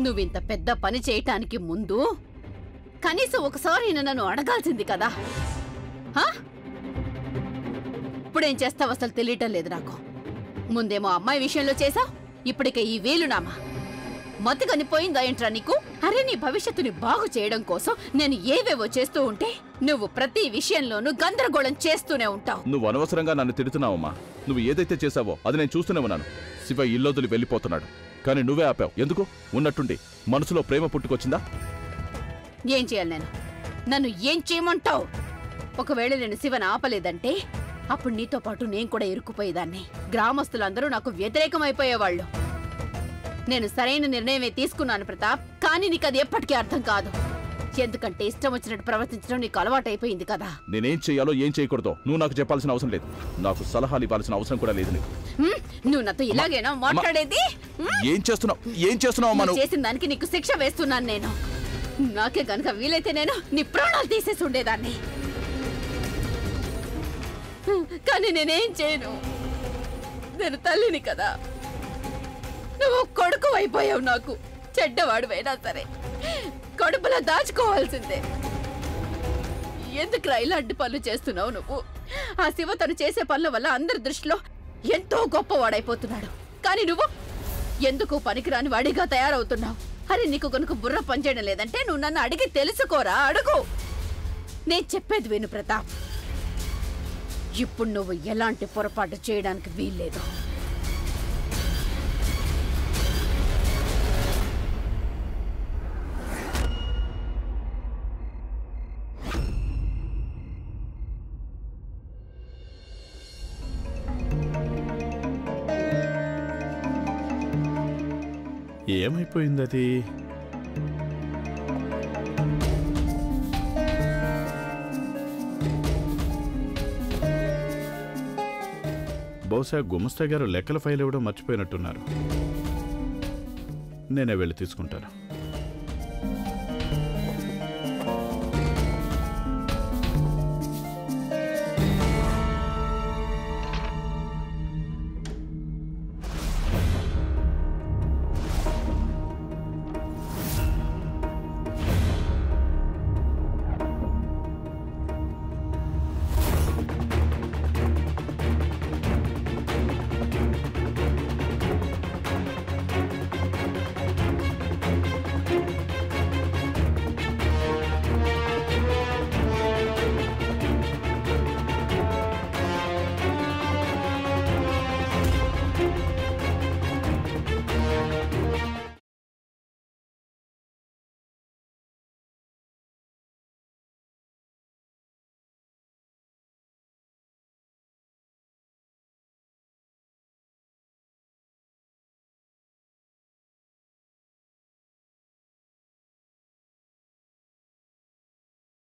నువ్వింత పెద్ద పని చేయటానికి ముందు కనీసం ఒకసారి నన్ను అడగాల్సింది కదా. ఇప్పుడేం చేస్తావు అసలు తెలియటం లేదు నాకు. ముందేమో అమ్మాయి విషయంలో చేసావు, ఇప్పటికే ఈ వేలునామా. మతి కనిపోయిందా ఏంట్రా నీకు? అరే, నీ భవిష్యత్తుని బాగు చేయడం కోసం నేను ఏవేవో చేస్తూ ఉంటే నువ్వు ప్రతి విషయంలోనూ గందరగోళం చేస్తూనే ఉంటావు. నువ్వు అనవసరంగా నన్ను తిడుతున్నావమ్మా. నువ్వు ఏదైతే చేసావో అది నేను చూస్తూనే ఉన్నాను. శివ ఇల్లొదిలి వెళ్ళిపోతున్నాడు, కానీ నువ్వే ఆపావు. ఎందుకు? ఉన్నట్టుండి మనసులో ప్రేమ పుట్టుకొచ్చిందా? ఏం చేయాలి నేను? నన్ను ఏం చేయమంటావు? ఒకవేళ నేను శివను ఆపలేదంటే అప్పుడు నీతో పాటు నేను కూడా ఇరుక్కుపోయేదాన్ని. గ్రామస్తులందరూ నాకు వ్యతిరేకం అయిపోయేవాళ్ళు. నేను సరైన నిర్ణయమే తీసుకున్నాను ప్రతాప్, కానీ నీకు అది ఎప్పటికీ అర్థం కాదు. ఎందుకంటే ఇష్టం వచ్చినట్టు ప్రవర్తించడం నీకు అలవాటైపోయింది కదా. నేనేం చేయాలో ఏం చేయకూడదో నువ్వు నాకు చెప్పాల్సిన అవసరం లేదు. నాకు సలహాలు ఇవ్వాల్సిన అవసరం కూడా లేదు నీకు. నువ్వు నాతో ఇలాగేనా మాట్లాడేది? ఏం చేస్తున్నావు మనం? చేసిన దానికి నీకు శిక్ష వేస్తున్నాను నేను. నాకే గనక వీలైతే నేను నీ ప్రాణాలు తీసేసి ఉండేదాన్ని, కానీ నేనేం చేయను. నేను తల్లిని కదా. నువ్వు కొడుకు అయిపోయావు. నాకు చెడ్డవాడువైనా సరే కడుపులో దాచుకోవాల్సిందే. ఎందుకురా ఇలాంటి పనులు చేస్తున్నావు నువ్వు? ఆ శివ తను చేసే పనుల వల్ల అందరి దృష్టిలో ఎంతో గొప్పవాడైపోతున్నాడు, కానీ నువ్వు ఎందుకు పనికిరాని వాడిగా తయారవుతున్నావు. అరే, నీకు కనుక బుర్ర పనిచేయడం లేదంటే నువ్వు నన్ను అడిగి తెలుసుకోరా. అడుగు. నేను చెప్పేది విను ప్రతాప్. ఇప్పుడు నువ్వు ఎలాంటి పొరపాటు చేయడానికి వీల్లేదు. ఏమైపోయింది అది? బహుశా గుమస్తా గారు లెక్కల ఫైల్ ఇవ్వడం మర్చిపోయినట్టున్నారు. నేనే వెళ్ళి తీసుకుంటాను.